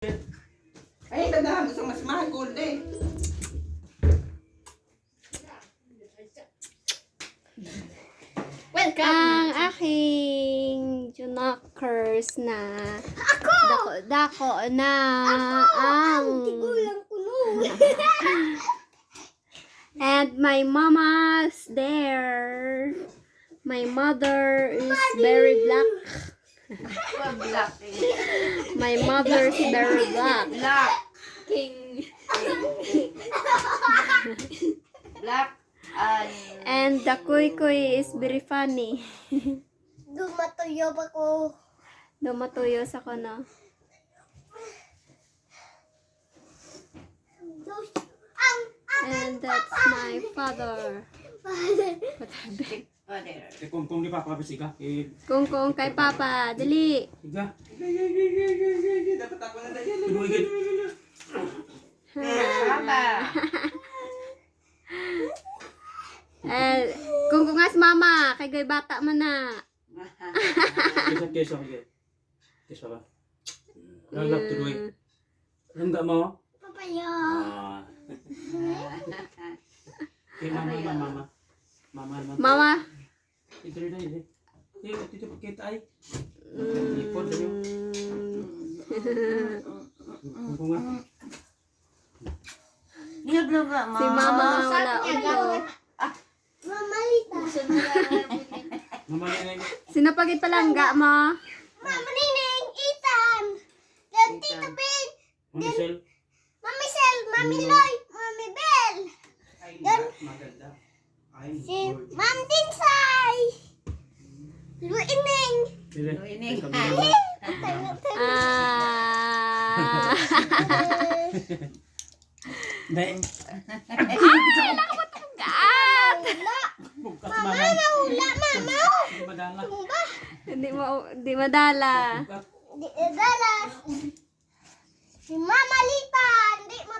Ay, tandaan mo sa mas mahal gold eh. Welcome! Ang aking junakers na dako na ang Tigulang kuno. and my mama's there. My mother is very black. Black. My mother's very black. Black. King. Black. And the kuy is very funny. Dumatuyo pa ko. Dumatuyo sa kono. And that's my father. Kung di pa pabis ka. Kung kay Papa, dali. Iga. Dapat ako na dahil. Mama. Kung as mama, kay gay bata man na. Keso. Keso ba? Lalap tuloy. Langga mo? Papaya. Mama. Ito rin. Dito pakita ay. Ipon sa iyo. Kung nga. Si mama wala ulo. Mamalita. Mama na yun. Sinapagit palangga mo. Mama Nining, Ethan. Dan Tito Ben. Mami Sel. Mami Sel, Mami Loy, Mami Bell. Ay, maganda. Ay, Si Ma'am Tinsay. Luining. Luining. Ah. Dahil. Bukas mama. Wala, mama. Hindi madala. Hindi madala. Di dalas. Si Mama Lita, hindi mo